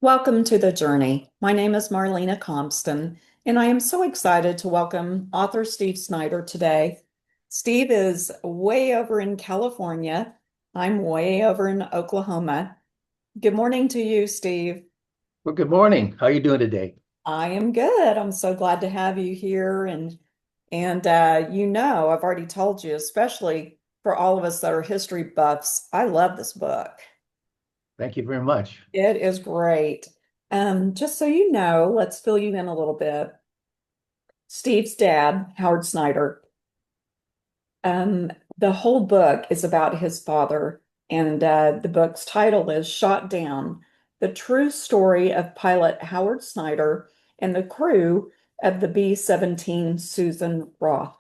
Welcome to the journey. My name is Marlena Compston, and I am so excited to welcome author Steve Snyder today. Steve is way over in California. I'm way over in Oklahoma. Good morning to you, Steve. Well, good morning. How are you doing today? I am good. I'm so glad to have you here. And I've already told you, especially for all of us that are history buffs, I love this book. Thank you very much. It is great. Just so you know, let's fill you in a little bit. Steve's dad, Howard Snyder, the whole book is about his father, and the book's title is Shot Down, The True Story of Pilot Howard Snyder and the Crew of the B-17 Susan Ruth.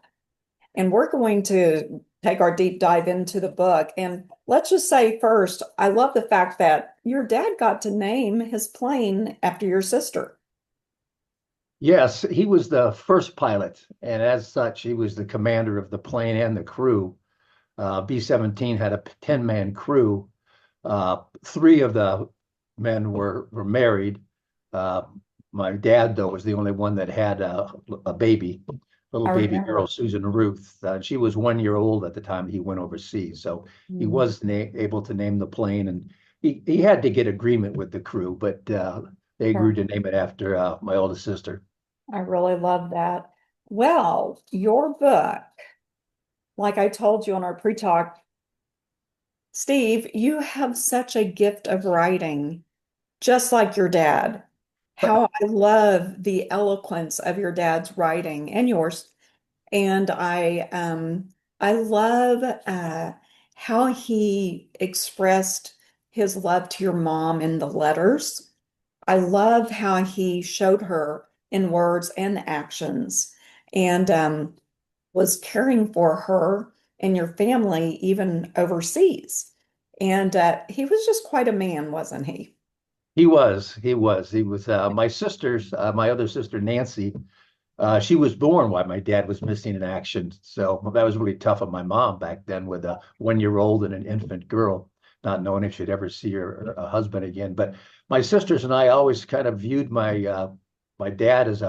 And we're going to take our deep dive into the book. And let's just say first, I love the fact that your dad got to name his plane after your sister. Yes, he was the first pilot, and as such, he was the commander of the plane and the crew. B-17 had a 10-man crew. Three of the men were married. Uh, my dad, though, was the only one that had a baby, little I baby girl, remember. Susan Ruth. She was 1 year old at the time he went overseas, so he Mm. was able to name the plane, and he had to get agreement with the crew, but they agreed to name it after my oldest sister. I really love that. Well, your book, like I told you on our pre-talk, Steve, you have such a gift of writing, just like your dad. How I love the eloquence of your dad's writing and yours. And I love how he expressed his love to your mom in the letters. I love how he showed her in words and actions and was caring for her and your family even overseas. And he was just quite a man, wasn't he? He was my sister's, my other sister, Nancy. She was born while my dad was missing in action. So that was really tough on my mom back then with a 1 year old and an infant girl, not knowing if she'd ever see her husband again. But my sisters and I always kind of viewed my dad as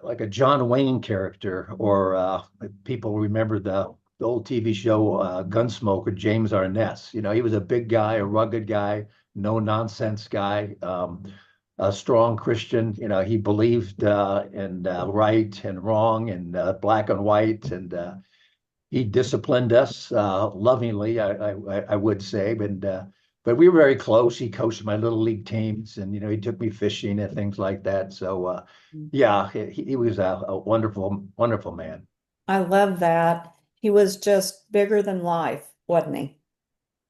like a John Wayne character, or people remember the old TV show Gunsmoke with James Arness. You know, he was a big guy, a rugged guy, no nonsense guy, a strong Christian. You know, he believed in right and wrong and black and white, and he disciplined us lovingly, I would say, but we were very close. He coached my little league teams, and he took me fishing and things like that. So yeah, he was a wonderful, wonderful man. I love that. He was just bigger than life, wasn't he?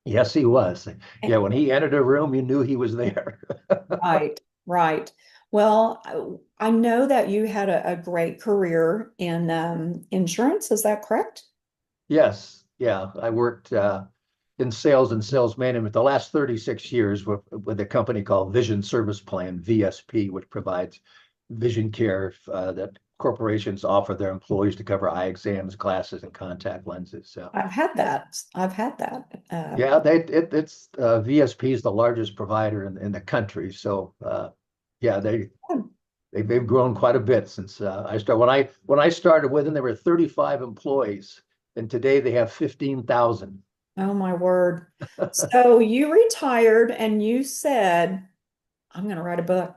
Yes, he was. Yeah, when he entered a room, you knew he was there. Right, right. Well, I know that you had a great career in insurance. Is that correct? Yes, yeah, I worked in sales and sales management the last 36 years with a company called Vision Service Plan, VSP, which provides vision care that corporations offer their employees to cover eye exams, glasses, and contact lenses. So I've had that. I've had that. yeah, it's VSP is the largest provider in the country. So yeah, they've grown quite a bit since I started. When I started with them, there were 35 employees, and today they have 15,000. Oh my word. So you retired and you said, I'm going to write a book.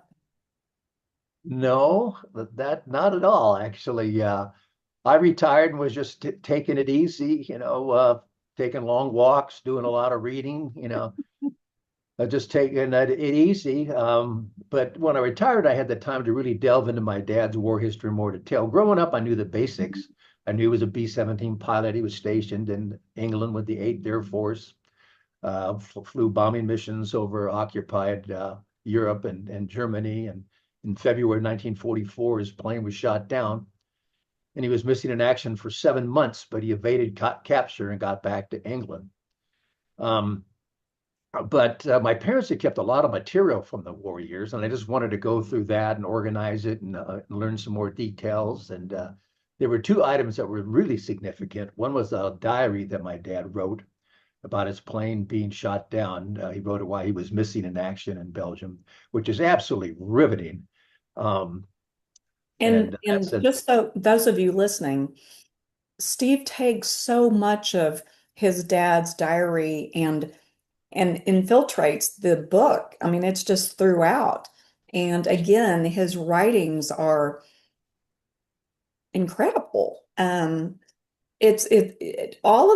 No, that not at all. Actually, I retired and was just taking it easy. Taking long walks, doing a lot of reading. Just taking it easy. But when I retired, I had the time to really delve into my dad's war history in more detail. Growing up, I knew the basics. I knew he was a B-17 pilot. He was stationed in England with the 8th Air Force, flew bombing missions over occupied Europe and Germany. And in February 1944, his plane was shot down, and he was missing in action for 7 months, but he evaded capture and got back to England. Um, but my parents had kept a lot of material from the war years, and I just wanted to go through that and organize it and learn some more details. And there were two items that were really significant. One was a diary that my dad wrote, about his plane being shot down. He wrote it while he was missing in action in Belgium, which is absolutely riveting. Um, and And that's a just so those of you listening, Steve takes so much of his dad's diary and infiltrates the book. I mean, it's just throughout. And again, his writings are incredible. All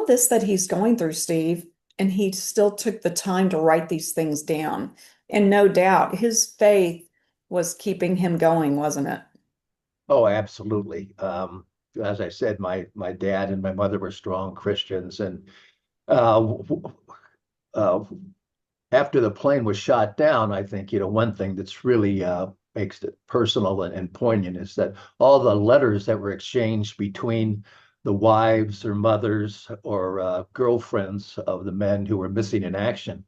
of this that he's going through, Steve, and he still took the time to write these things down. And no doubt his faith was keeping him going, wasn't it? Oh, absolutely. As I said, my dad and my mother were strong Christians, and uh, uh, after the plane was shot down, I think, one thing that's really makes it personal and poignant is that all the letters that were exchanged between the wives or mothers or girlfriends of the men who were missing in action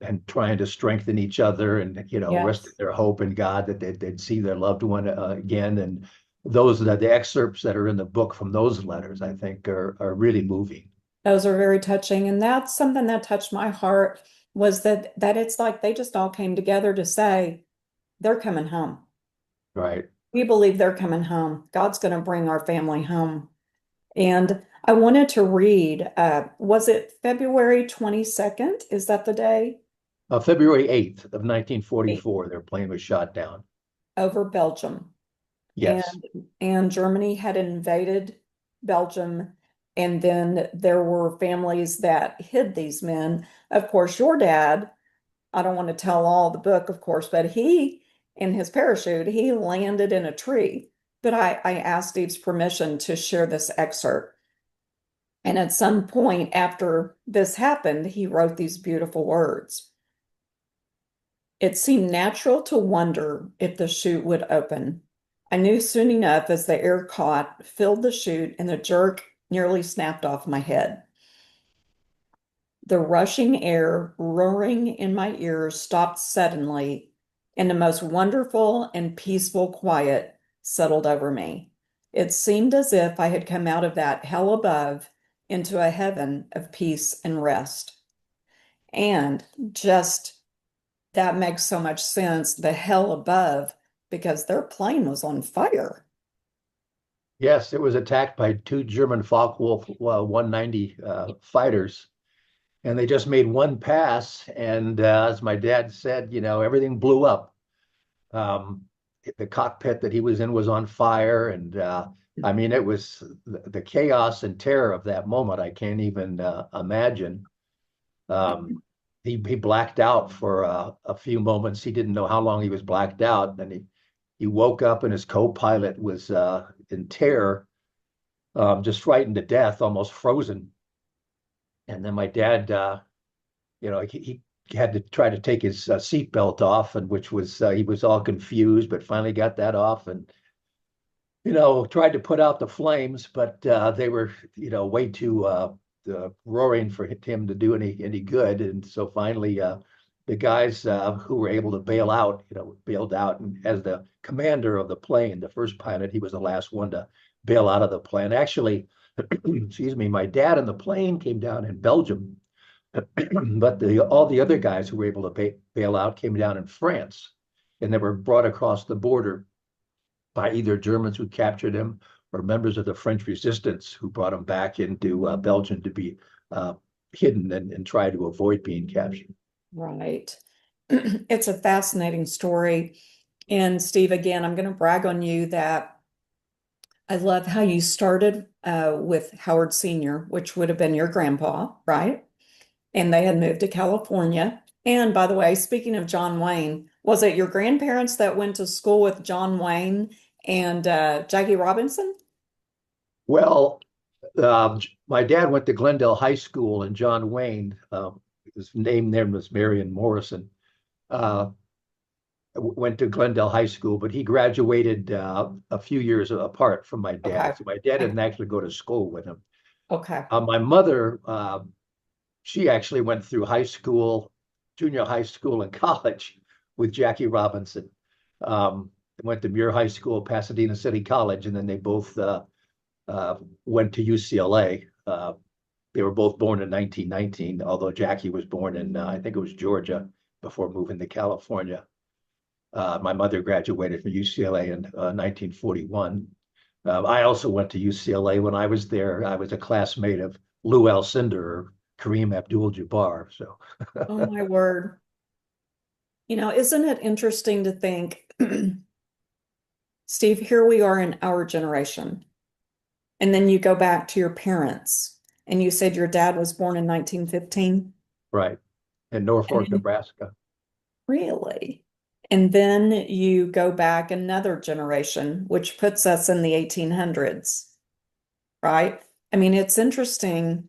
and trying to strengthen each other and, resting Yes. their hope in God that they'd see their loved one again. And those are the excerpts that are in the book from those letters, I think, are really moving. Those are very touching. And that's something that touched my heart was that it's like they just all came together to say, they're coming home. Right. We believe they're coming home. God's going to bring our family home. And I wanted to read, was it February 22nd? Is that the day? February 8th of 1944, their plane was shot down. Over Belgium. Yes. And Germany had invaded Belgium. And then there were families that hid these men. Of course, your dad, I don't want to tell all the book, of course, but he, in his parachute, he landed in a tree. But I asked Steve's permission to share this excerpt. And at some point after this happened, he wrote these beautiful words. It seemed natural to wonder if the chute would open. I knew soon enough as the air caught, filled the chute, and the jerk nearly snapped off my head. The rushing air roaring in my ears stopped suddenly, and the most wonderful and peaceful quiet settled over me. It seemed as if I had come out of that hell above into a heaven of peace and rest. And just that makes so much sense, the hell above, because their plane was on fire. Yes, it was attacked by two German Focke-Wulf 190 fighters, and they just made one pass. And as my dad said, everything blew up. Um, the cockpit that he was in was on fire, and I mean, it was the chaos and terror of that moment. I can't even imagine. Um, he blacked out for a few moments. He didn't know how long he was blacked out, and he woke up, and his co-pilot was in terror, just frightened to death, almost frozen. And then my dad, he had to try to take his seatbelt off, and which was he was all confused, but finally got that off, and tried to put out the flames, but they were way too roaring for him to do any good. And so finally, the guys who were able to bail out, bailed out. And as the commander of the plane, the first pilot, he was the last one to bail out of the plane. Actually, excuse me, my dad and the plane came down in Belgium, but all the other guys who were able to bail out came down in France, and they were brought across the border by either Germans who captured him or members of the French resistance who brought him back into Belgium to be hidden and try to avoid being captured. Right. It's a fascinating story. And Steve, again, I'm going to brag on you that I love how you started with Howard Sr., which would have been your grandpa, right? And they had moved to California. And by the way, speaking of John Wayne, was it your grandparents that went to school with John Wayne and Jackie Robinson? Well, my dad went to Glendale High School, and John Wayne, his name there was Marion Morrison, uh, went to Glendale High School, but he graduated a few years apart from my Okay. dad. So my dad didn't actually go to school with him. Okay. My mother, she actually went through high school, junior high school, and college with Jackie Robinson. Went to Muir High School, Pasadena City College, and then they both went to UCLA they were both born in 1919, although Jackie was born in, I think it was Georgia before moving to California. My mother graduated from UCLA in 1941. I also went to UCLA. When I was there, I was a classmate of Lou Alcindor or Kareem Abdul-Jabbar. So, Oh my word. Isn't it interesting to think, Steve, here we are in our generation. And then you go back to your parents and you said your dad was born in 1915. right, in Norfolk, And Nebraska. really? And then you go back another generation, which puts us in the 1800s, right? I mean, it's interesting.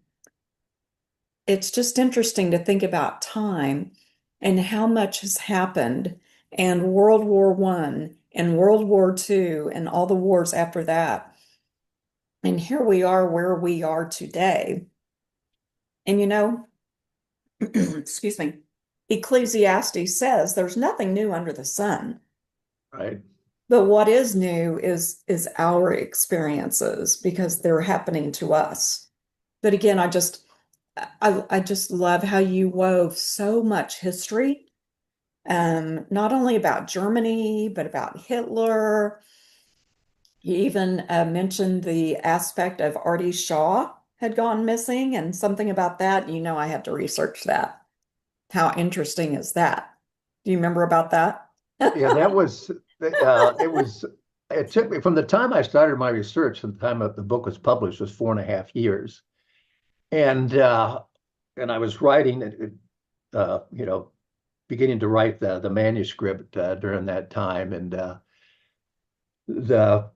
It's just interesting to think about time and how much has happened, and World War One and World War Two and all the wars after that. And here we are where we are today. And excuse me, Ecclesiastes says there's nothing new under the sun. Right. But what is new is our experiences because they're happening to us. But again, I just love how you wove so much history, not only about Germany, but about Hitler. You even mentioned the aspect of Artie Shaw had gone missing and something about that. I had to research that. How interesting is that? Do you remember about that? Yeah, it was, it took me from the time I started my research to the time that the book was published was 4.5 years. And, and I was writing it, beginning to write the manuscript during that time. And the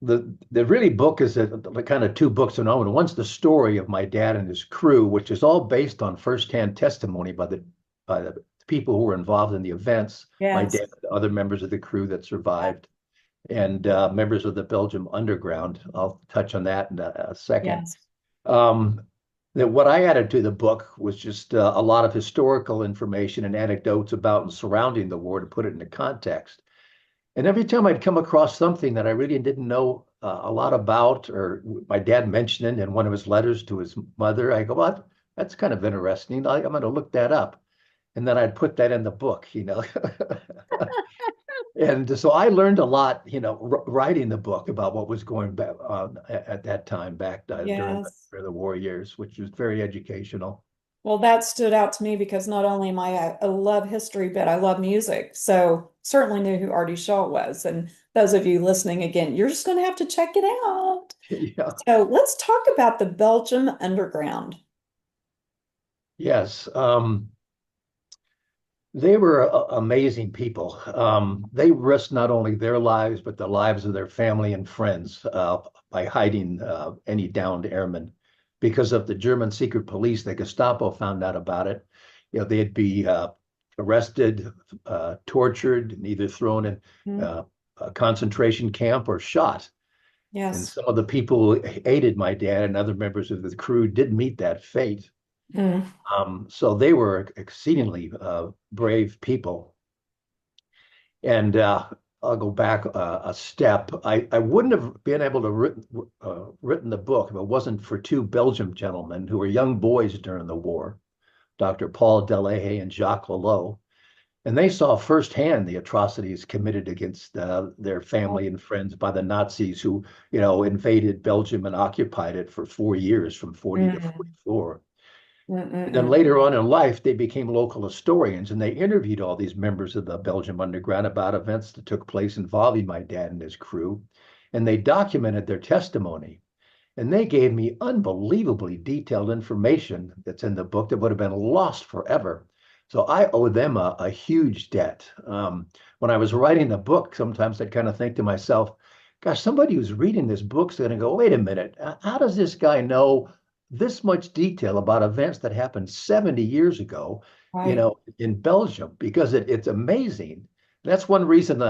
the really book is the kind of two books in one. One's the story of my dad and his crew, which is all based on firsthand testimony by the people who were involved in the events. My Yes. dad, other members of the crew that survived, and members of the Belgium Underground. I'll touch on that in a second. Yes. Um, that what I added to the book was just a lot of historical information and anecdotes about and surrounding the war to put it into context. And every time I'd come across something that I really didn't know a lot about, or my dad mentioned it in one of his letters to his mother, I go, well, that's kind of interesting. I'm going to look that up. And then I'd put that in the book. And so I learned a lot, writing the book about what was going on at that time back during Yes. the war years, which was very educational. Well, that stood out to me because not only am I love history, but I love music. So certainly knew who Artie Shaw was. And those of you listening again, you're just going to have to check it out. Yeah. So let's talk about the Belgium Underground. Yes. They were amazing people. They risked not only their lives, but the lives of their family and friends by hiding any downed airmen. Because of the German secret police, the Gestapo found out about it. They'd be arrested, tortured, and either thrown in Mm. a concentration camp or shot. And Yes. some of the people who aided my dad and other members of the crew did meet that fate. Mm. So they were exceedingly brave people. And I'll go back a step. I wouldn't have been able to written the book if it wasn't for two Belgian gentlemen who were young boys during the war, Dr. Paul Delahaye and Jacques Lelot. And they saw firsthand the atrocities committed against their family and friends by the Nazis who, invaded Belgium and occupied it for 4 years, from 40 to Mm. 44. And then Mm-mm-mm. later on in life, they became local historians and they interviewed all these members of the Belgium Underground about events that took place involving my dad and his crew. And they documented their testimony. And they gave me unbelievably detailed information that's in the book that would have been lost forever. So I owe them a huge debt. When I was writing the book, sometimes I'd kind of think to myself, gosh, somebody who's reading this book's going to go, wait a minute, how does this guy know this much detail about events that happened 70 years ago, Right. in Belgium? Because it's amazing. That's one reason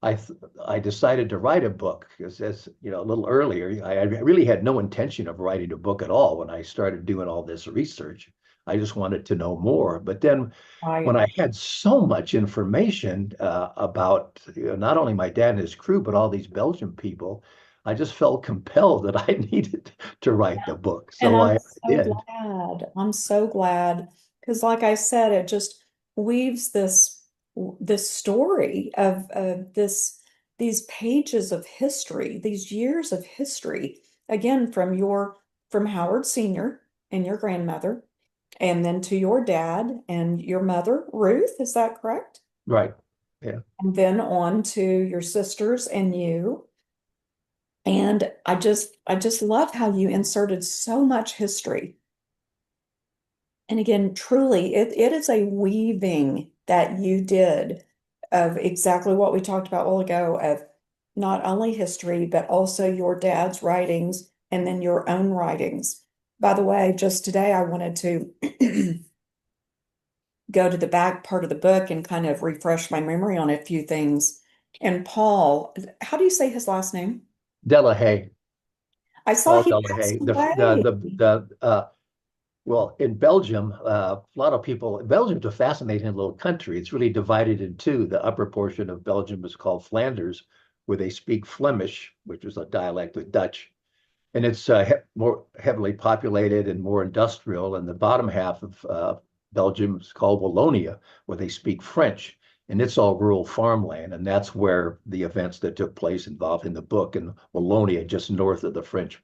I I decided to write a book because, as a little earlier, I really had no intention of writing a book at all when I started doing all this research. I just wanted to know more. But then when Right. I had so much information about not only my dad and his crew, but all these Belgian people, I just felt compelled that I needed to write the book. And So I'm I so did. glad. I'm so glad because, like I said, it just weaves this story of these pages of history, these years of history, again from Howard Sr. and your grandmother, and then to your dad and your mother, Ruth. Is that correct? Right. Yeah. And then on to your sisters and you. And I just love how you inserted so much history. And again, truly, it is a weaving that you did of exactly what we talked about a while ago of not only history, but also your dad's writings and then your own writings. By the way, just today I wanted to go to the back part of the book and kind of refresh my memory on a few things. And Paul, how do you say his last name? Delahaye, I saw Paul he passed Delahaye. away. Well, in Belgium, a lot of people, Belgium's a fascinating little country. It's really divided in two. The upper portion of Belgium is called Flanders, where they speak Flemish, which is a dialect of Dutch. And it's more heavily populated and more industrial. And the bottom half of Belgium is called Wallonia, where they speak French. And it's all rural farmland. And that's where the events that took place involved in the book in Wallonia, just north of the French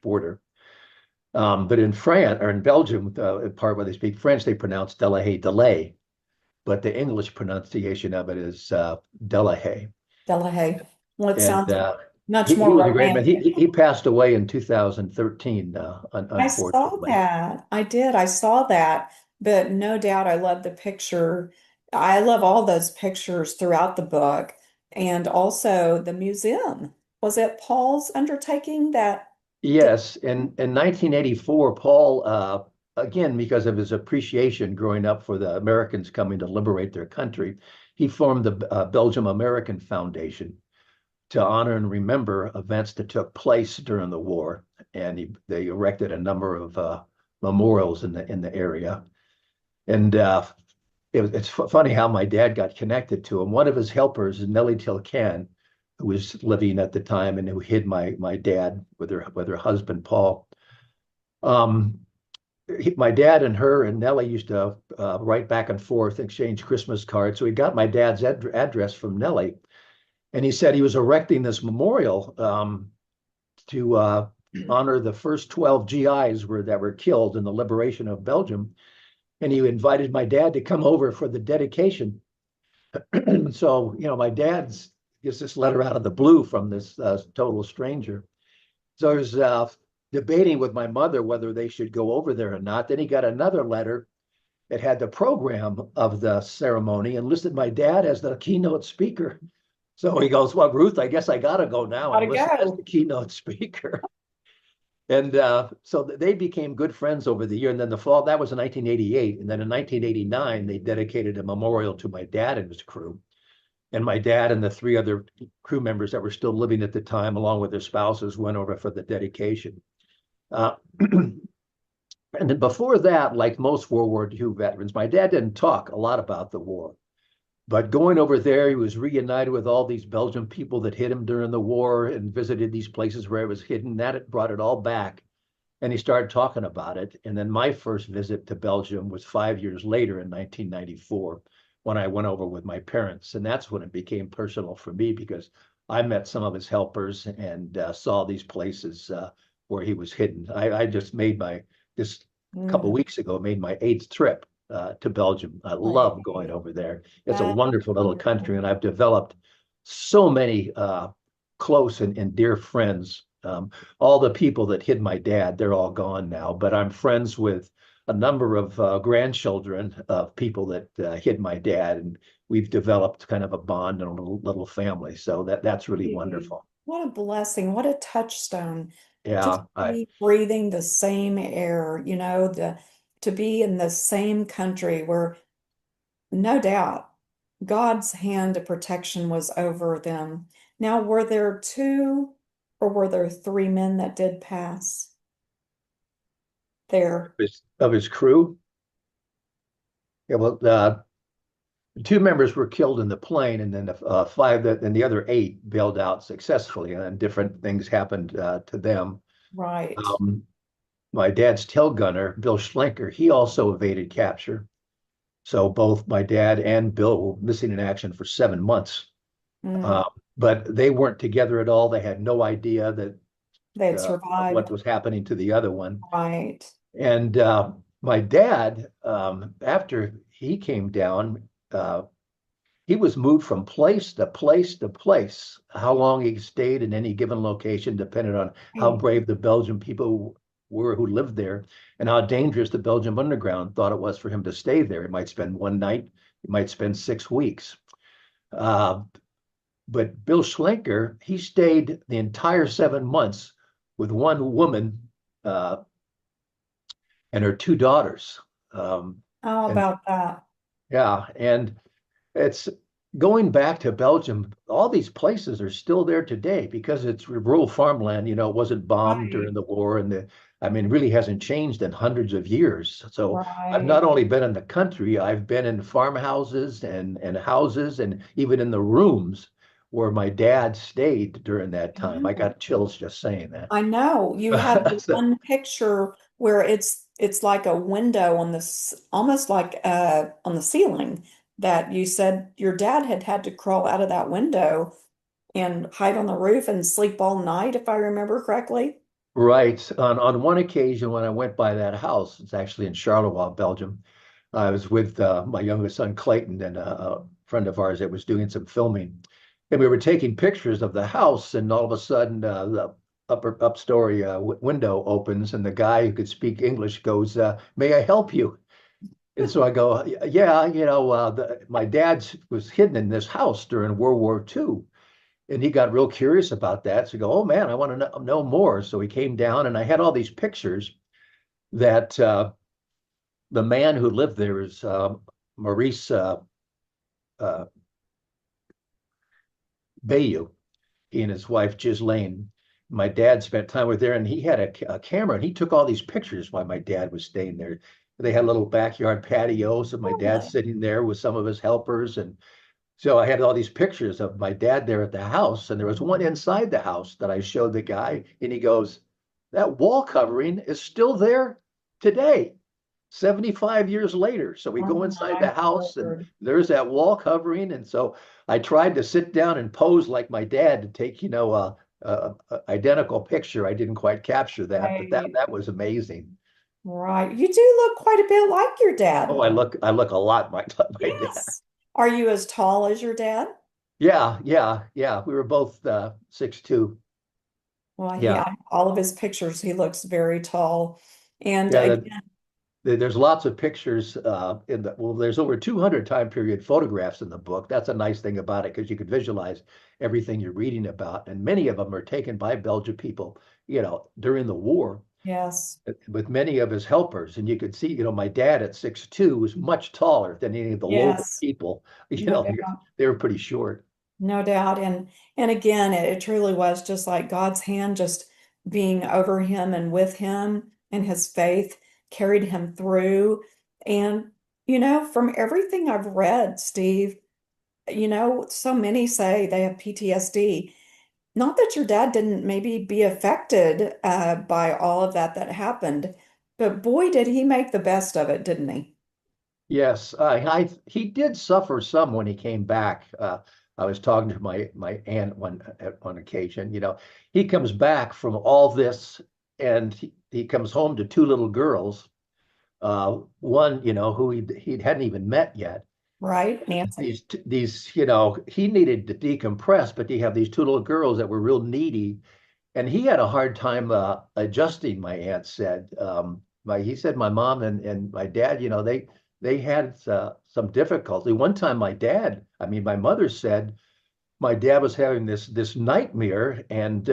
border. But in France or in Belgium, part where they speak French, they pronounce Delahaye delay, but the English pronunciation of it is Delahaye. Delahaye. Well, it And sounds much he more was a great man. romantic. He passed away in 2013, I saw unfortunately. that. I did. I saw that. But no doubt I love the picture. I love all those pictures throughout the book and also the museum. Was it Paul's undertaking that did? Yes, in 1984, Paul, again, because of his appreciation growing up for the Americans coming to liberate their country, he formed the Belgium American Foundation to honor and remember events that took place during the war. And they erected a number of memorials in the area. And it's funny how my dad got connected to him. One of his helpers, Nellie Tilcan, who was living at the time and who hid my dad with her husband Paul. Um, my dad and her and Nellie used to write back and forth, exchange Christmas cards. So he got my dad's address from Nellie, and he said he was erecting this memorial to honor the first 12 GIs that were killed in the liberation of Belgium. And he invited my dad to come over for the dedication. So, my dad's gets this letter out of the blue from this total stranger. So I was debating with my mother whether they should go over there or not. Then he got another letter that had the program of the ceremony and listed my dad as the keynote speaker. So he goes, "Well, Ruth, I guess I got to go now and Gotta listen as the go. keynote speaker." And so they became good friends over the year. And then the fall, that was in 1988. And then in 1989, they dedicated a memorial to my dad and his crew. And my dad and the three other crew members that were still living at the time, along with their spouses, went over for the dedication. Uh, and then before that, like most World War II veterans, my dad didn't talk a lot about the war. But going over there, he was reunited with all these Belgian people that hid him during the war and visited these places where it was hidden. That it brought it all back. And he started talking about it. And then my first visit to Belgium was 5 years later in 1994 when I went over with my parents. And that's when it became personal for me because I met some of his helpers and saw these places where he was hidden. I just this couple of Mm, weeks ago, made my 8th trip to Belgium. I love going over there. It's a that's wonderful little country, wonderful. and I've developed so many close and dear friends. All the people that hid my dad, they're all gone now, but I'm friends with a number of grandchildren of people that hid my dad, and we've developed kind of a bond and a little family. So that's really Really. wonderful. What a blessing. What a touchstone. Just Yeah, be breathing the same air, to be in the same country where no doubt God's hand of protection was over them. Now, were there two or were there three men that did pass there? of his crew. Yeah, well, Two members were killed in the plane, and then five that and the other eight bailed out successfully, and different things happened to them. Right. Um, my dad's tail gunner, Bill Schlenker, he also evaded capture. So both my dad and Bill were missing in action for 7 months. Mm. Uh, but they weren't together at all. They had no idea that They had what survived. was happening to the other one. Right. And my dad, after he came down, he was moved from place to place to place. How long he stayed in any given location depended on how Right. brave the Belgian people were who lived there and how dangerous the Belgian underground thought it was for him to stay there. He might spend one night, he might spend 6 weeks. Uh, but Bill Schlenker, he stayed the entire 7 months with one woman and her two daughters. How And about that? yeah, and it's going back to Belgium. All these places are still there today because it's rural farmland. It wasn't bombed during Right. the war, and I mean, really hasn't changed in hundreds of years. So I've Right. not only been in the country, I've been in farmhouses and houses, and even in the rooms where my dad stayed during that time. I got chills just saying that. I know you have the So, one picture where it's like a window on this, almost like on the ceiling, that you said your dad had to crawl out of that window and hide on the roof and sleep all night, if I remember correctly. right. On one occasion when I went by that house, it's actually in Charleroi, Belgium. I was with my youngest son Clayton and a friend of ours that was doing some filming, and we were taking pictures of the house. And all of a sudden, the up story window opens, and the guy who could speak English goes, "May I help you?" And so I go, "Yeah, my dad was hidden in this house during World War II." And he got real curious about that. So I go, "Oh man, I want to know more." So he came down, and I had all these pictures that the man who lived there is Maurice uh, Bayou. He and his wife Ghislaine. My dad spent time with there, and he had a camera, and he took all these pictures while my dad was staying there. They had little backyard patios, and my dad Really? sitting there with some of his helpers, and so I had all these pictures of my dad there at the house, and there was one inside the house that I showed the guy, and he goes, "That wall covering is still there today, 75 years later." So we Oh go inside my the house, and word. there's that wall covering. And so I tried to sit down and pose like my dad to take, a identical picture. I didn't quite capture that, but that Right. that was amazing. Right. You do look quite a bit like your Oh, dad. I look a lot like my dad. Yes. Are you as tall as your dad? Yeah, yeah, yeah. We were both 6'2". Well, Yeah, all of his pictures, he looks very tall. And yeah. again, There's lots of pictures well, there's over 200 time period photographs in the book. That's a nice thing about it because you could visualize everything you're reading about. And many of them are taken by Belgian people, during the war yes, with many of his helpers. And you could see, my dad at 6'2" was much taller than any of the local yes, people, no doubt. they were pretty short. No doubt. And again, it truly was just like God's hand just being over him and with him, and his faith carried him through. And, from everything I've read, Steve, so many say they have PTSD. Not that your dad didn't maybe be affected by all of that happened, but boy, did he make the best of it, didn't he? Yes, he did suffer some when he came back. I was talking to my aunt at one occasion. He comes back from all this, and he comes home to two little girls. One, who he hadn't even met yet. Right, Nancy? These, he needed to decompress, but he have these two little girls that were real needy, and he had a hard time adjusting. My aunt said, he said my mom and my dad, they had some difficulty. One time, my mother said my dad was having this nightmare, and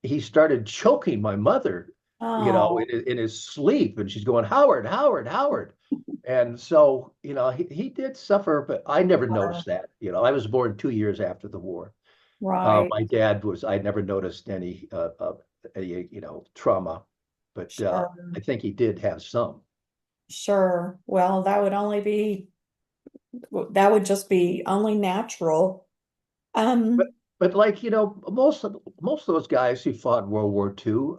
he started choking my mother, Oh, in his sleep, and she's going, "Howard, Howard, Howard." And so, he did suffer, but I never noticed sure. that. I was born 2 years after the war. Right, My dad was, I never noticed any, trauma, but sure, I think he did have some. sure. Well, that would only be That would just be only natural. But Um, but like, most of those guys who fought in World War II,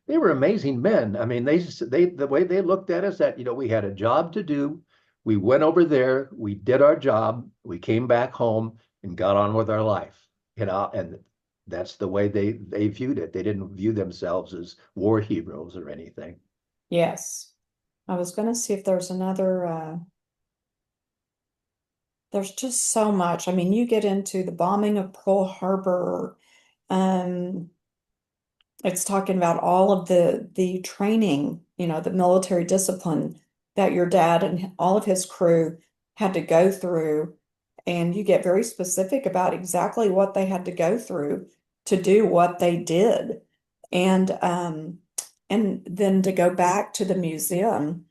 they were amazing men. I mean, they the way they looked at us that, we had a job to do. We went over there, we did our job, we came back home and got on with our life, and that's the way they viewed it. They didn't view themselves as war heroes or anything. yes. I was going to see if there's another, there's just so much. I mean, you get into the bombing of Pearl Harbor. Um, it's talking about all of the training, the military discipline that your dad and all of his crew had to go through. And you get very specific about exactly what they had to go through to do what they did. And then to go back to the museum,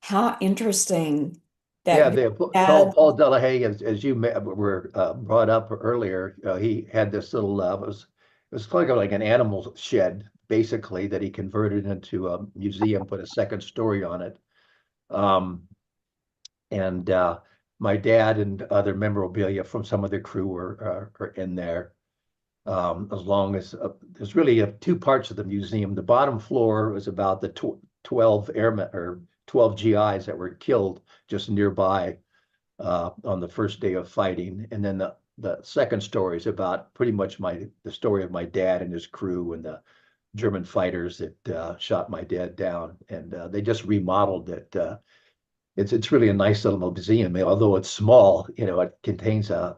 how interesting that Yeah, your Paul dad, Paul Delahaye, as you were brought up earlier, he had this little it was like an animal shed basically that he converted into a museum, put a second story on it, um, and my dad and other memorabilia from some of the crew are in there. As long as there's really two parts of the museum. The bottom floor was about the 12 airmen or 12 GIs that were killed just nearby on the first day of fighting. And then the second story is about pretty much the story of my dad and his crew and the German fighters that shot my dad down. And they just remodeled it. It's really a nice little museum, although it's small. It contains a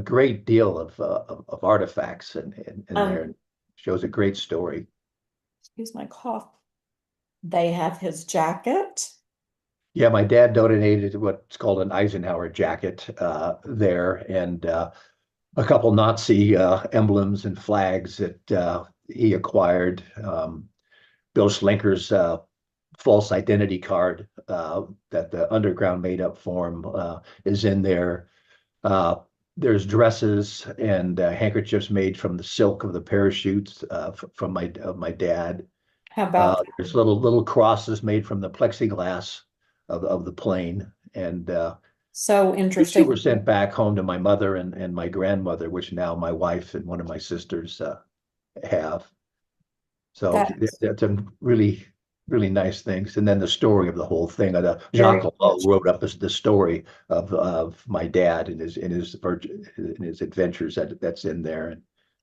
great deal of artifacts in there, um, and shows a great story. excuse my cough, they have his jacket. Yeah, my dad donated what's called an Eisenhower jacket there, and a couple Nazi emblems and flags that he acquired. Bill Slinker's false identity card that the underground made up for him is in there. Uh, there's dresses and handkerchiefs made from the silk of the parachutes from my dad. How about that? There's little crosses made from the plexiglass of the plane, and So these two were interesting. sent back home to my mother and my grandmother, which now my wife and one of my sisters have. So That's that's a really nice things. And then the story of the whole thing. Jacques very Collot rich. wrote up the story of my dad and his adventures that's in there, and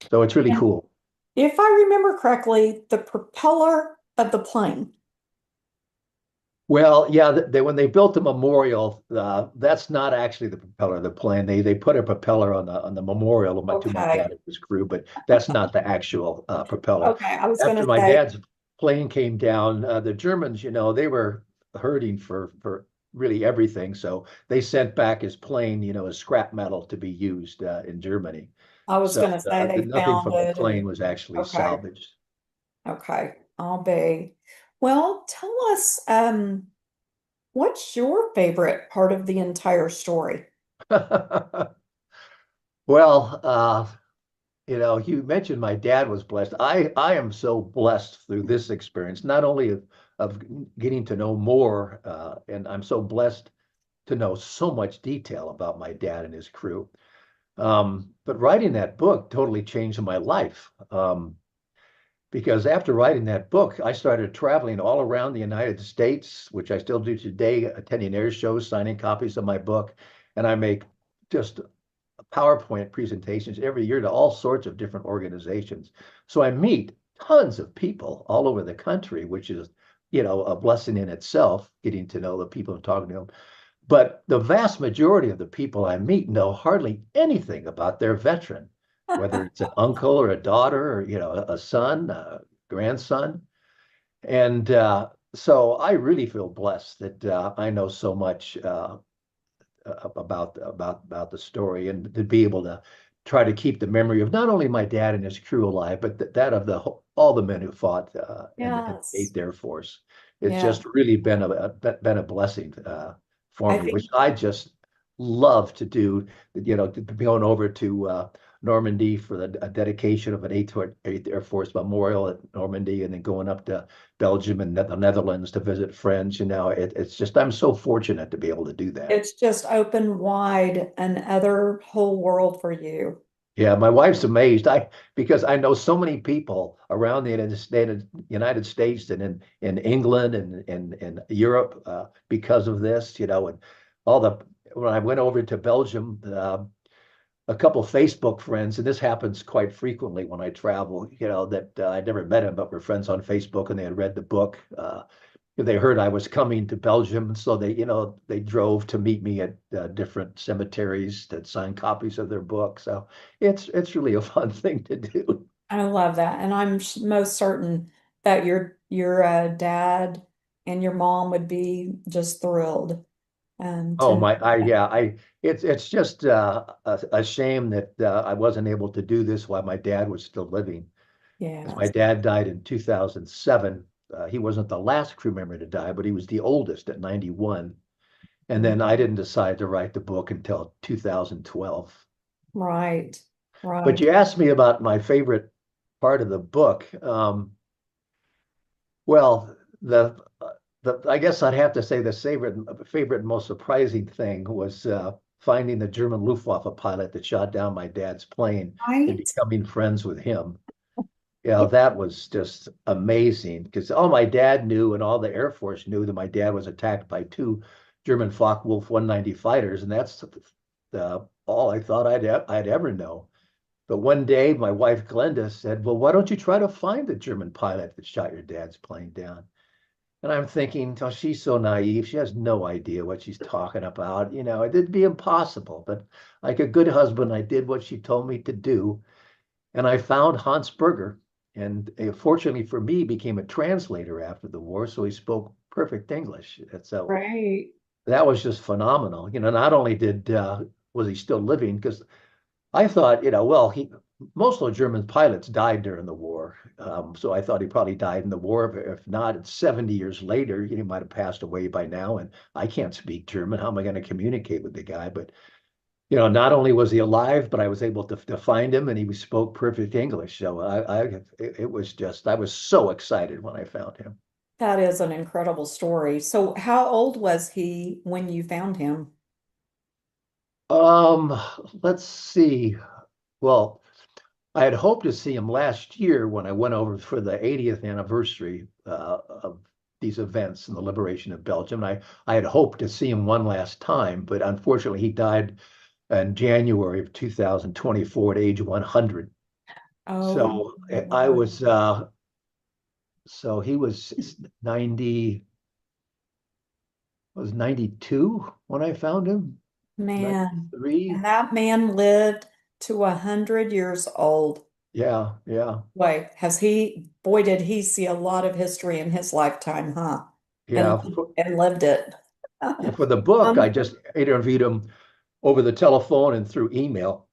so it's really And cool. if I remember correctly, the propeller of the plane. Well, yeah, when they built the memorial, that's not actually the propeller of the plane. They put a propeller on the memorial to my dad Okay. and his crew, but that's not the actual propeller. Okay. I was going After to my say, dad's plane came down, the Germans, they were hurting for really everything, so they sent back his plane, as scrap metal to be used in Germany. I was So going to say they nothing found from the it plane and was actually okay. salvaged. Okay. I'll be. Well, tell us, what's your favorite part of the entire story? Well, you mentioned my dad was blessed. I am so blessed through this experience, not only of getting to know more, and I'm so blessed to know so much detail about my dad and his crew. But writing that book totally changed my life. Because after writing that book, I started traveling all around the United States, which I still do today, attending air shows, signing copies of my book, and I make just PowerPoint presentations every year to all sorts of different organizations. So I meet tons of people all over the country, which is, a blessing in itself, getting to know the people and talking to them. But the vast majority of the people I meet know hardly anything about their veteran, whether it's an uncle or a daughter or, a son, a grandson. And so I really feel blessed that I know so much about the story, and to be able to try to keep the memory of not only my dad and his crew alive, but that of all the men who fought in the Yes. Eighth Air Force. It's Yeah. just really been a blessing for I me, which think I just love to do. To be going over to Normandy for a dedication of an 8th Air Force Memorial at Normandy, and then going up to Belgium and the Netherlands to visit friends. It's just, I'm so fortunate to be able to do that. It's just open wide another whole world for you. Yeah, my wife's amazed. Because I know so many people around the United States and in England and Europe because of this, and all the when I went over to Belgium, a couple Facebook friends, and this happens quite frequently when I travel, that I'd never met them, but we're friends on Facebook, and they had read the book. They heard I was coming to Belgium, so they drove to meet me at different cemeteries that sign copies of their book. So it's really a fun thing to do. I love that. And I'm most certain that your dad and your mom would be just thrilled Oh to my, I yeah, I it's just a shame that I wasn't able to do this while my dad was still living. Because my yes. dad died in 2007. He wasn't the last crew member to die, but he was the oldest at 91. And then I didn't decide to write the book until 2012. Right. But Right. you asked me about my favorite part of the book. Well, I guess I'd have to say the favorite and most surprising thing was finding the German Luftwaffe pilot that shot down my dad's plane and Right. becoming friends with him. That was just amazing because all my dad knew and all the Air Force knew that my dad was attacked by two German Focke-Wulf 190 fighters, and that's all I thought I'd ever know. But one day, my wife Glenda said, "Well, why don't you try to find the German pilot that shot your dad's plane down?" And I'm thinking, oh, she's so naive. She has no idea what she's talking about. It'd be impossible. But like a good husband, I did what she told me to do. And I found Hans Berger. And fortunately for me, became a translator after the war. So he spoke perfect English. And so Right. that was just phenomenal. Not only was he still living, because I thought, well, most of the German pilots died during the war. So I thought he probably died in the war. If not, it's 70 years later. He might have passed away by now. And I can't speak German. How am I going to communicate with the guy? But, not only was he alive, but I was able to find him and he spoke perfect English. So it was just, I was so excited when I found him. That is an incredible story. So how old was he when you found him? Um, let's see. Well, I had hoped to see him last year when I went over for the 80th anniversary of these events and the liberation of Belgium. I had hoped to see him one last time, but unfortunately, he died in January of 2024 at age 100. Oh, So I Lord, was, so he was 90, was 92 when I found him, man. 93. And that man lived to 100 years old. Yeah, yeah, Boy, did he see a lot of history in his lifetime, huh? And yeah. and lived it. Yeah, for the book, I Um, just interviewed him over the telephone and through email.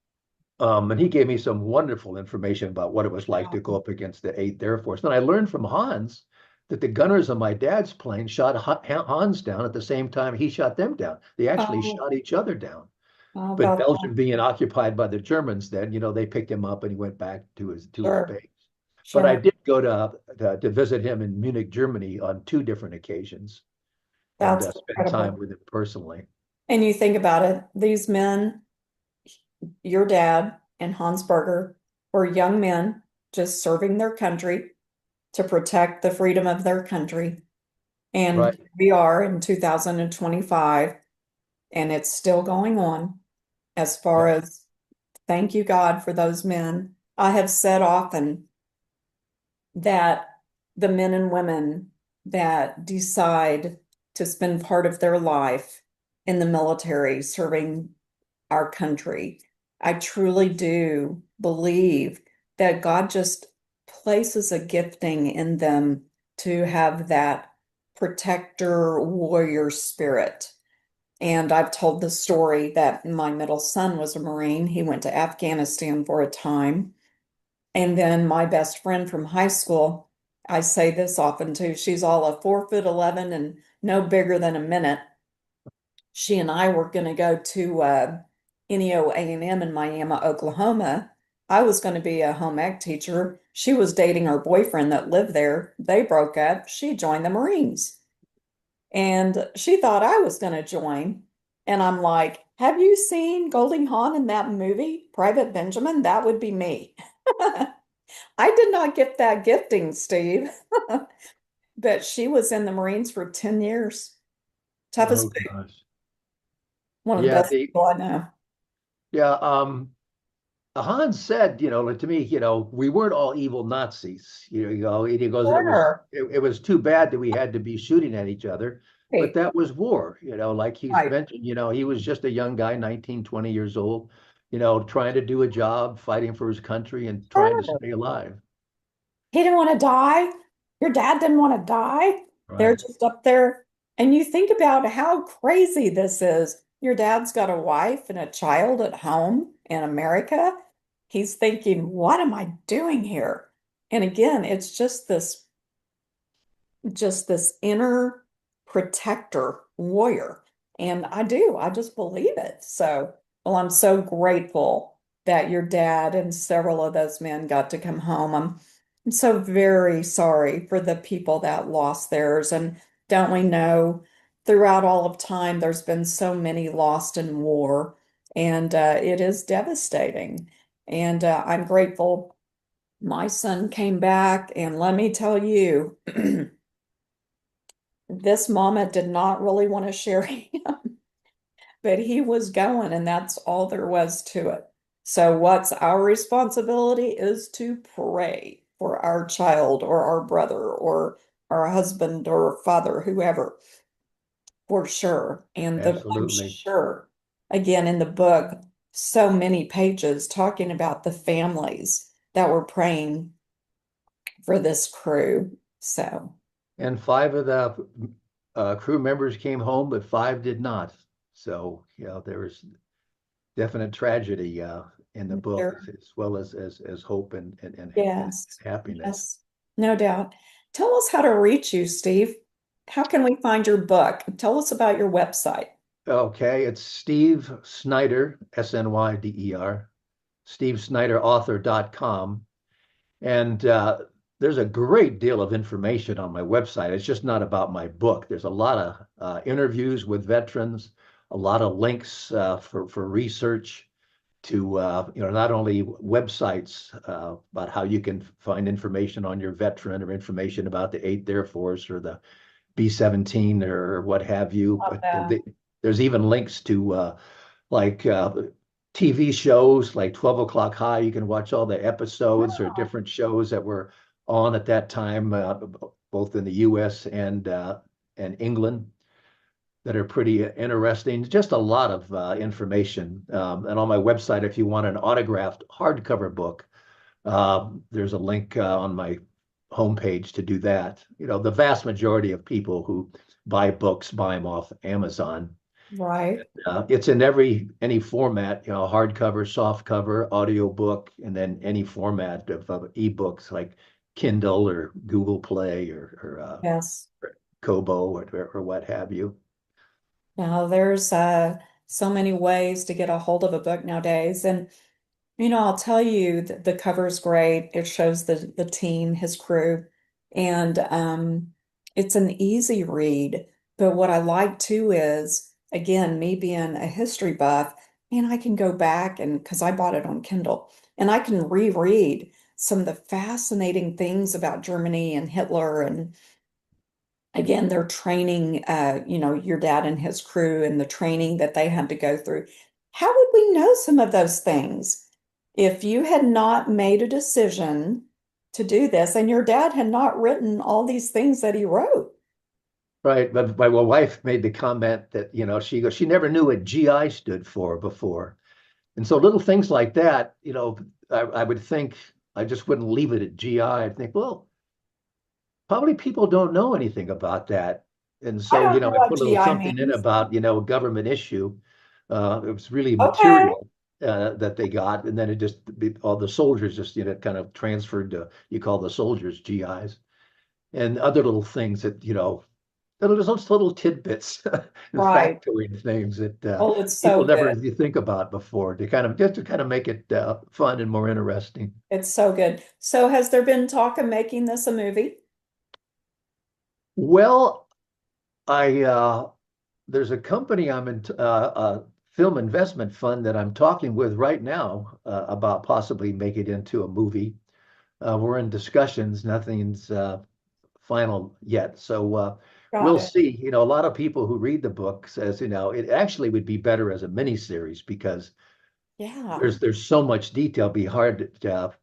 And he gave me some wonderful information about what it was like to go up against the 8th Air Force. Then I learned from Hans that the gunners on my dad's plane shot Hans down at the same time he shot them down. They actually oh, shot each other down. how But about that? Belgium being occupied by the Germans, then they picked him up and he went back to his Sure, base. But I sure. did go to visit him in Munich, Germany, on two different occasions and That's spend time incredible. with him personally. And you think about it, these men, your dad and Hans Berger, were young men just serving their country to protect the freedom of their country. And Right. we are in 2025, and it's still going on as far Yeah. as thank you, God, for those men. I have said often that the men and women that decide to spend part of their life in the military serving our country, I truly do believe that God just places a gifting in them to have that protector warrior spirit. And I've told the story that my middle son was a Marine. He went to Afghanistan for a time. And then my best friend from high school, I say this often too, she's all of 4'11" and no bigger than a minute. She and I were going to go to NEO A&M in Miami, Oklahoma, I was going to be a home ec teacher. She was dating her boyfriend that lived there. They broke up. She joined the Marines. And she thought I was going to join. And I'm like, have you seen Goldie Hawn in that movie, Private Benjamin? That would be me. I did not get that gifting, Steve, but she was in the Marines for 10 years. Oh Toughest, gosh. one of the Yeah, best people I know. yeah, Hans said, like to me, we weren't all evil Nazis. And he goes, Sure. it was too bad that we had to be shooting at each other, but Right, that was war. Like he's right. mentioned, he was just a young guy, 19, 20 years old, trying to do a job, fighting for his country and trying to Sure. stay alive. He didn't want to die. Your dad didn't want to die. They're Right. just up there. And you think about how crazy this is. Your dad's got a wife and a child at home in America. He's thinking, what am I doing here? And again, it's just this inner protector warrior. And I just believe it. So, well, I'm so grateful that your dad and several of those men got to come home. I'm so very sorry for the people that lost theirs. And don't we know throughout all of time, there's been so many lost in war, and it is devastating. And I'm grateful my son came back. And let me tell you, this mama did not really want to share him, but he was going, and that's all there was to it. So, what's our responsibility is to pray for our child or our brother or our husband or father, whoever, for sure. And I'm Absolutely. sure, again, in the book, so many pages talking about the families that were praying for this crew. So, And five of the crew members came home, but five did not. So, there was definite tragedy in the book, there. as well as hope and Yes, happiness. yes, no doubt. Tell us how to reach you, Steve. How can we find your book? Tell us about your website. Okay, it's Steve Snyder, Snyder, stevesnyderauthor.com. And there's a great deal of information on my website. It's just not about my book. There's a lot of interviews with veterans, a lot of links for research to not only websites about how you can find information on your veteran or information about the 8th Air Force or the B-17 or what have you, Love but that. there's even links to like TV shows like 12 O'Clock High. You can watch all the episodes or different shows that were on at that time, both in the U.S. and England, that are pretty interesting. Just a lot of information. And on my website, if you want an autographed hardcover book, there's a link on my homepage to do that. The vast majority of people who buy books buy them off Amazon. Right. It's in any format, hardcover, softcover, audiobook, and then any format of ebooks like Kindle or Google Play or Yes. Kobo or what have you. Now there's so many ways to get a hold of a book nowadays. And I'll tell you that the cover's great. It shows the team, his crew, and it's an easy read. But what I like too is, again, me being a history buff, and I can go back and because I bought it on Kindle, and I can reread some of the fascinating things about Germany and Hitler and again, they're training, your dad and his crew and the training that they had to go through. How would we know some of those things if you had not made a decision to do this and your dad had not written all these things that he wrote? Right, but my wife made the comment that she never knew what GI stood for before, and so little things like that, I would think I just wouldn't leave it at GI. I'd think, well, probably people don't know anything about that. And I so, don't know I what put a little GI something in means. about, a government issue. It was really Okay. material that they got. And then all the soldiers just, kind of transferred to, you call the soldiers GIs and other little things that, those little tidbits and Right. factoid things that Oh, it's people so never good. really think about before to kind of just to kind of make it fun and more interesting. It's so good. So has there been talk of making this a movie? Well, I there's a company I'm in a film investment fund that I'm talking with right now about possibly make it into a movie. We're in discussions. Nothing's final yet. So Got we'll it. see. A lot of people who read the book says, it actually would be better as a miniseries because Yeah, there's so much detail. Be hard to,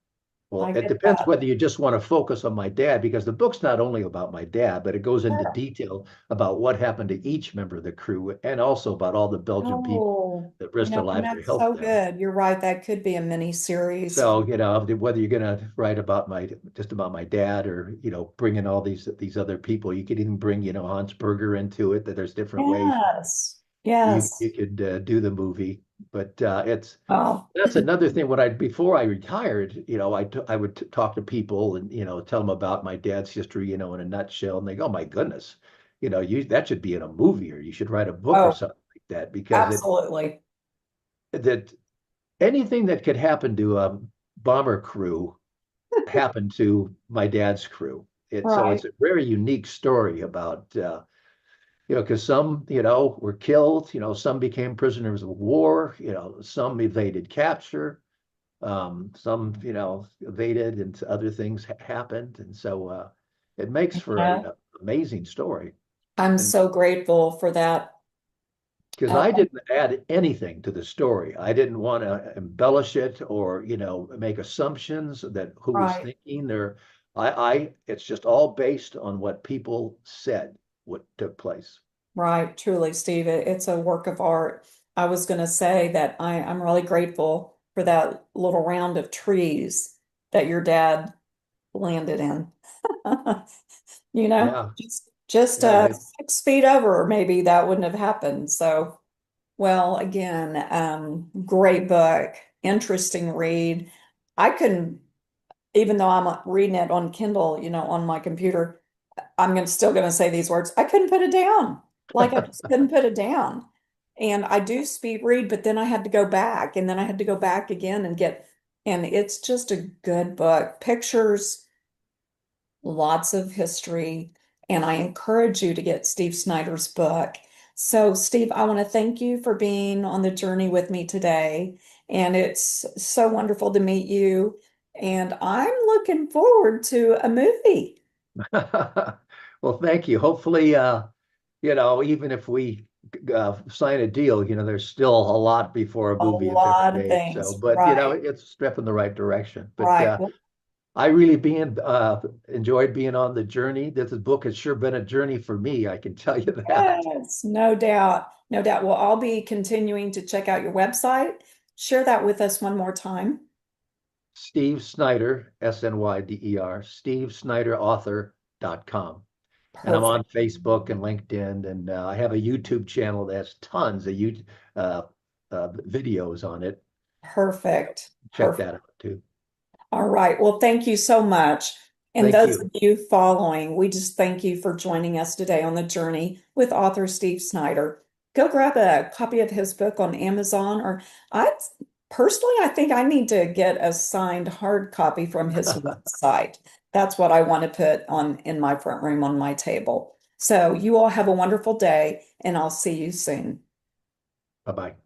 well, I it get depends that. whether you just want to focus on my dad because the book's not only about my dad, but it goes into Sure. detail about what happened to each member of the crew and also about all the Belgian people Oh, that risked their and lives to that's help so them. good. You're right. That could be a mini series. So, whether you're gonna write about my just about my dad or, bring in all these other people, you could even bring, Hans Berger into it, that there's different ways Yes. you Yes. could do the movie. But it's Oh, that's another thing. When I before I retired, I would talk to people and, tell them about my dad's history, in a nutshell, and they go, "Oh my goodness, you that should be in a movie or you should write a book or oh, something like that," because absolutely. that anything that could happen to a bomber crew happened to my dad's crew. So Right. it's a very unique story about because some were killed, some became prisoners of war, some evaded capture, some evaded and other things happened, and so it makes for a Yeah. amazing story. I'm And so grateful for that. because Uh, I didn't add anything to the story. I didn't want to embellish it or, make assumptions that who was right. thinking or it's just all based on what people said, what took place. Right, truly, Steve, it's a work of art. I was going to say that I'm really grateful for that little round of trees that your dad landed in. Yeah. Just Yeah. They, 6 feet over, maybe that wouldn't have happened. So, well, again, great book, interesting read. I couldn't, even though I'm reading it on Kindle, on my computer. Still gonna say these words. I couldn't put it down. Like I just couldn't put it down. And I do speed read, but then I had to go back and then I had to go back again and it's just a good book. Pictures, lots of history, and I encourage you to get Steve Snyder's book. So, Steve, I want to thank you for being on the journey with me today. And it's so wonderful to meet you. And I'm looking forward to a movie. well, thank you. Hopefully, even if we sign a deal, there's still a lot before a A movie is ever lot of made. So, things. but Right. it's a step in the right direction. But Right. Well, I really enjoyed being on the journey. This book has sure been a journey for me. I can tell you that. yes, no doubt. No doubt. Well, I'll be continuing to check out your website. Share that with us one more time. Steve Snyder, Snyder, SteveSnyderAuthor.com. And I'm on Perfect. Facebook and LinkedIn, and I have a YouTube channel that has tons of uh, videos on it. Perfect. Check Perfect. that out too. All right. Well, thank you so much. And Thank those of you. you following, we just thank you for joining us today on the journey with author Steve Snyder. Go grab a copy of his book on Amazon, or I personally, I think I need to get a signed hard copy from his website. That's what I want to put on in my front room on my table. So you all have a wonderful day, and I'll see you soon. Bye bye.